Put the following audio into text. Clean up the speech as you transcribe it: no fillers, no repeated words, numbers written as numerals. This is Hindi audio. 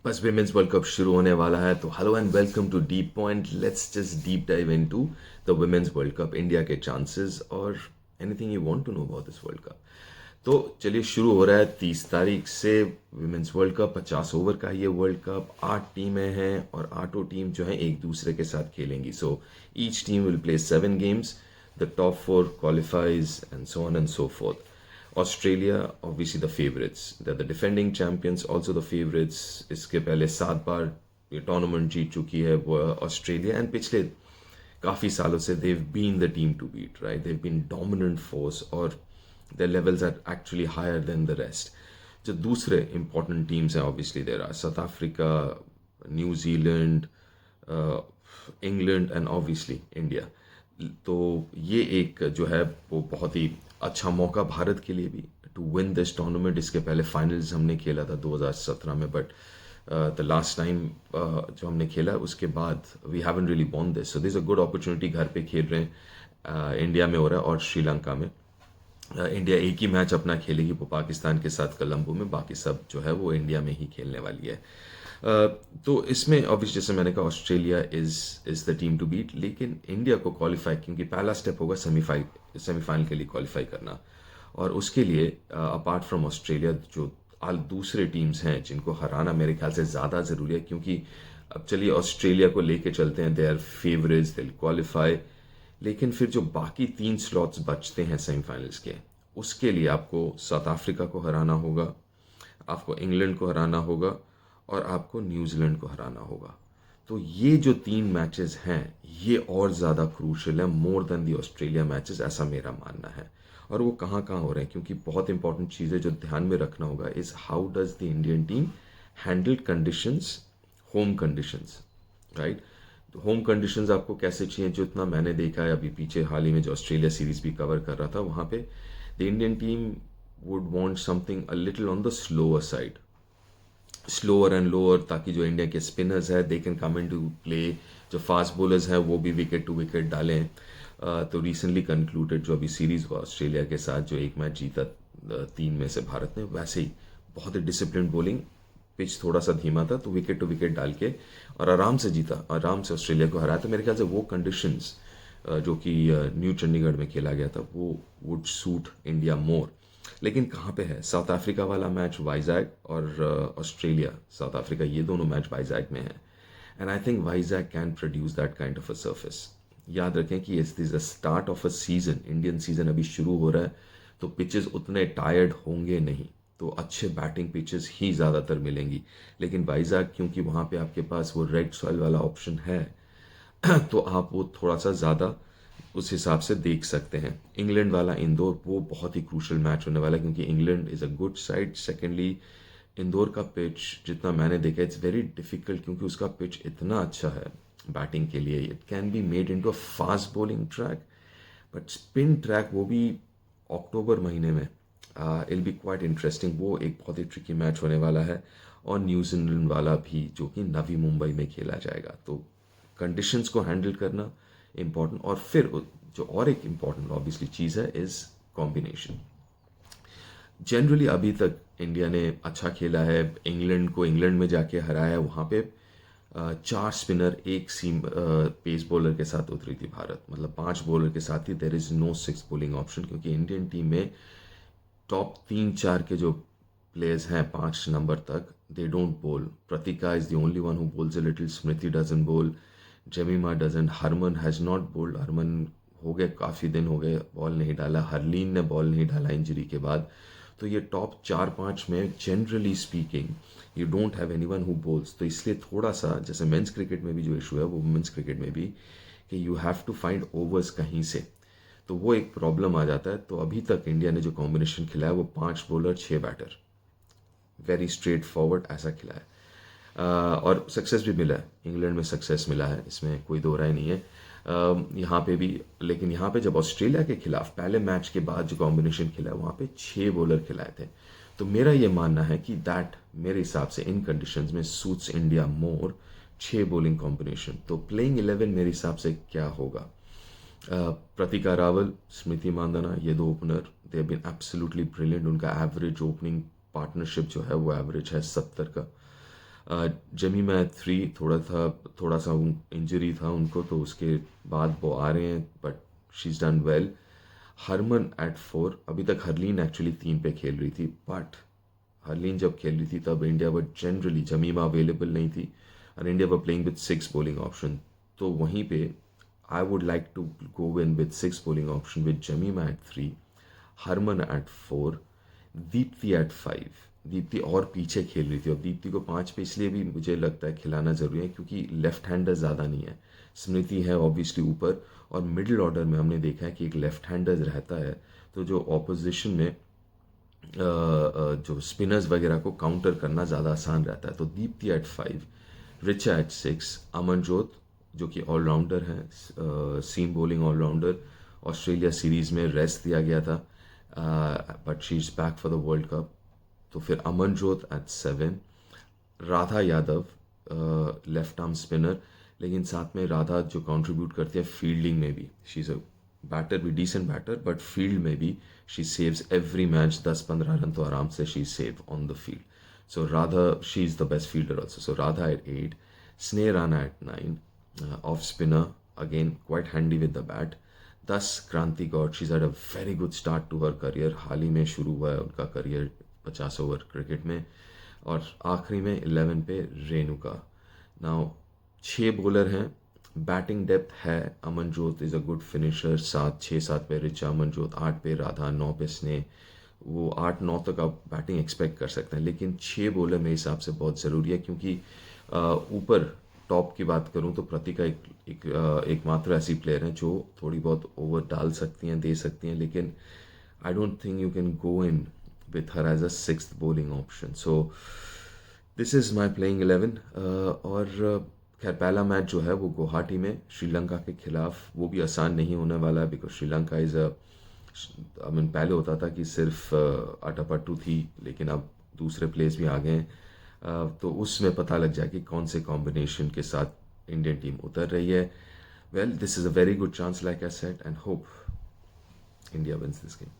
बस विमेंस वर्ल्ड कप शुरू होने वाला है तो hello and welcome to Deep Point. Let's just deep dive into the women's World Cup, India के चांसेस और anything you want to know about this World Cup. तो चलिए, शुरू हो रहा है 30 तारीख से विमेंस वर्ल्ड कप। 50 ओवर का ये वर्ल्ड कप, 8 टीमें हैं और आठों टीम जो है एक दूसरे के साथ खेलेंगी। So each team will play 7 games, the top 4 qualifies and so on and so forth. Australia obviously the favorites, they're the defending champions, also the favorites। इसके पहले 7 बार ये टूर्नामेंट जीत चुकी है वो ऑस्ट्रेलिया, एंड पिछले काफ़ी सालों से they've been the team to beat, right? They've been dominant force और their levels are actually higher than the rest। जो दूसरे important teams हैं, obviously there are South Africa, New Zealand, England and obviously India. तो ये एक जो है वो बहुत ही अच्छा मौका भारत के लिए भी टू विन दिस टूर्नामेंट। इसके पहले फाइनल्स हमने खेला था 2017 में, बट द लास्ट टाइम जो हमने खेला उसके बाद we haven't really won this. So this a good opportunity. घर पे खेल रहे हैं, इंडिया में हो रहा है और श्रीलंका में। इंडिया एक ही मैच अपना खेलेगी, वो पाकिस्तान के साथ कोलंबो में, बाकी सब जो है वो इंडिया में ही खेलने वाली है। तो इसमें ऑब्वियसली जैसे मैंने कहा Australia is the team to beat, लेकिन इंडिया को क्वालिफाई, क्योंकि पहला स्टेप होगा सेमीफाइनल के लिए क्वालिफाई करना। और उसके लिए अपार्ट फ्रॉम ऑस्ट्रेलिया जो दूसरे टीम्स हैं जिनको हराना मेरे ख्याल से ज़्यादा ज़रूरी है, क्योंकि अब चलिए ऑस्ट्रेलिया को लेके चलते हैं, they are favourites, they will qualify. लेकिन फिर जो बाकी 3 स्लॉट्स बचते हैं सेमीफाइनल्स के, उसके लिए आपको साउथ अफ्रीका को हराना होगा, आपको इंग्लैंड को हराना होगा और आपको न्यूजीलैंड को हराना होगा। तो ये जो 3 मैचेस हैं ये और ज़्यादा क्रूशल है, मोर देन दी ऑस्ट्रेलिया मैचेस, ऐसा मेरा मानना है। और वो कहाँ कहाँ हो रहे हैं, क्योंकि बहुत इंपॉर्टेंट चीज़ें जो ध्यान में रखना होगा is how does the Indian team handle conditions, home conditions, right. तो होम कंडीशंस आपको कैसे चाहिए, जो इतना मैंने देखा है अभी पीछे हाल ही में जो ऑस्ट्रेलिया सीरीज भी कवर कर रहा था, वहाँ पे the Indian team would want something a little on the slower side, slower and lower, ताकि जो इंडिया के स्पिनर्स है they can come in to play, जो फास्ट बॉलर्स हैं वो भी विकेट टू विकेट डालें। तो रिसेंटली कंक्लूडेड जो अभी सीरीज हुआ ऑस्ट्रेलिया के साथ, जो एक मैच जीता 3 में से भारत ने, वैसे ही बहुत ही डिसिप्लिन बॉलिंग, पिच थोड़ा सा धीमा था तो विकेट टू विकेट डाल के और आराम से जीता, आराम से ऑस्ट्रेलिया को हराया। तो मेरे ख्याल से वो कंडीशंस जो कि न्यू चंडीगढ़ में खेला गया था वो वुड सूट इंडिया मोर। लेकिन कहाँ पे है, साउथ अफ्रीका वाला मैच वाइजैग और ऑस्ट्रेलिया साउथ अफ्रीका, ये दोनों मैच वाइजैग में है, and I think Vizag can produce that kind of a surface. याद रखें कि इस this the start of a season, Indian season अभी शुरू हो रहा है, तो पिचेस उतने टायर्ड होंगे नहीं, तो अच्छे बैटिंग पिचेस ही ज़्यादातर मिलेंगी। लेकिन वाइजैग, क्योंकि वहाँ पे आपके पास वो रेड सॉइल वाला ऑप्शन है तो आप वो थोड़ा सा ज़्यादा उस हिसाब से देख सकते हैं। इंग्लैंड वाला इंदौर, वो बहुत ही क्रूशल मैच होने वाला है, क्योंकि England is a good side. Secondly Indore का पिच जितना मैंने देखा इट्स वेरी डिफिकल्ट, क्योंकि उसका पिच इतना अच्छा है बैटिंग के लिए। It can be made into a fast bowling track, but spin track वो भी अक्टूबर महीने में इल बी क्वाइट इंटरेस्टिंग। वो एक बहुत ही ट्रिकी मैच होने वाला है। और न्यूजीलैंड वाला भी जो कि नवी मुंबई में खेला जाएगा, तो कंडीशंस को हैंडल करना इम्पॉर्टेंट। और फिर जो और एक इम्पॉर्टेंट ऑब्वियसली चीज़ है इज़ कॉम्बिनेशन। जनरली अभी तक इंडिया ने अच्छा खेला है, इंग्लैंड को इंग्लैंड में जाके हराया, वहाँ पे 4 स्पिनर एक सीम पेस बॉलर के साथ उतरी थी भारत, मतलब 5 बॉलर के साथ ही। There is no 6 bowling option, क्योंकि इंडियन टीम में टॉप 3-4 के जो प्लेयर्स हैं 5 नंबर तक, they don't bowl. Pratika is the only one who bowls a little, Smriti doesn't bowl, Jemima doesn't, Harman has not bowled. Harman हो गए काफ़ी दिन हो गए बॉल नहीं डाला, हरलीन ने बॉल नहीं डाला इंजरी के बाद। तो ये टॉप 4-5 में generally speaking you don't have anyone who bowls. तो इसलिए थोड़ा सा, जैसे मेंस क्रिकेट में भी जो इशू है वो वुमेंस क्रिकेट में भी, कि you have to find overs कहीं से, तो वो एक प्रॉब्लम आ जाता है। तो अभी तक इंडिया ने जो कॉम्बिनेशन खिलाया वो 5 bowler 6 batter, very straightforward ऐसा खिलाया। और सक्सेस भी मिला है, इंग्लैंड में सक्सेस मिला है, इसमें कोई दो राय नहीं है। यहाँ पे भी, लेकिन यहाँ पे जब ऑस्ट्रेलिया के खिलाफ पहले मैच के बाद जो कॉम्बिनेशन खिला वहाँ पे 6 बॉलर खिलाए थे। तो मेरा ये मानना है कि दैट मेरे हिसाब से इन कंडीशंस में suits India more, 6 bowling combination. तो प्लेइंग 11 मेरे हिसाब से क्या होगा, प्रतिका रावल, स्मृति मांदाना, ये 2 opener, they have been absolutely brilliant. उनका एवरेज ओपनिंग पार्टनरशिप जो है वो एवरेज है 70 का। जमीमा एट 3 थोड़ा सा इंजरी था उनको, तो उसके बाद वो आ रहे हैं, but she is done well. Harman at 4, अभी तक हरलीन एक्चुअली 3 पे खेल रही थी, बट हरलीन जब खेल रही थी तब India were generally Jemimah available नहीं थी और India were playing with 6 bowling option. तो वहीं पे I would like to go in with 6 bowling option with Jemimah at 3, Harman at 4, Deepti at 5। Deepti और पीछे खेल रही थी, और दीप्ति को 5 पे इसलिए भी मुझे लगता है खिलाना ज़रूरी है क्योंकि लेफ्ट हैंडर ज़्यादा नहीं है। स्मृति है ऑब्वियसली ऊपर, और मिडिल ऑर्डर में हमने देखा है कि एक लेफ्ट हैंडर रहता है, तो जो ऑपोजिशन में जो स्पिनर्स वगैरह को काउंटर करना ज़्यादा आसान रहता है। तो दीप्ति एट 5, रिचा एट 6, अमनजोत जो कि ऑलराउंडर हैं, seam bowling allrounder, Australia series में रेस्ट दिया गया था, but she is back for the World Cup. तो फिर Amanjot at 7, Radha Yadav left arm spinner, लेकिन साथ में राधा जो कंट्रीब्यूट करती है फील्डिंग में भी, शी इज़ अ बैटर भी, डिसेंट बैटर, बट फील्ड में भी she saves every match. 10-15 run तो आराम से she save on the field. So Radha, she is the best fielder also. So Radha at 8, Sneh Rana at 9, off spinner again quite handy with the bat. 10 Kranti Gaud, she is had a very good start to her career, हाल ही में शुरू हुआ है उनका करियर 50 ओवर क्रिकेट में। और आखिरी में 11 पे रेणुका। नाउ 6 बॉलर हैं, बैटिंग डेप्थ है, Amanjot is a good finisher, 6-7 पे रिचा, अमनजोत 8 पे राधा, 9 पे स्नेह, वो 8-9 तक आप बैटिंग एक्सपेक्ट कर सकते हैं। लेकिन 6 बॉलर मेरे हिसाब से बहुत ज़रूरी है, क्योंकि ऊपर टॉप की बात करूं तो प्रतिका एकमात्र ऐसी प्लेयर हैं जो थोड़ी बहुत ओवर डाल सकती हैं, दे सकती हैं, लेकिन I don't think you can go in with her as a sixth bowling option. So this is my playing 11. और खैर पहला मैच जो है वो गुवाहाटी में श्रीलंका के खिलाफ, वो भी आसान नहीं होने वाला है, because Sri Lanka is I mean पहले होता था कि सिर्फ अटापट्टू थी, लेकिन अब दूसरे प्लेयर्स भी आ गए हैं, तो उसमें पता लग जाए कि कौन से कॉम्बिनेशन के साथ इंडियन टीम उतर रही है। Well, this is a very good chance like I said, and hope India wins this game.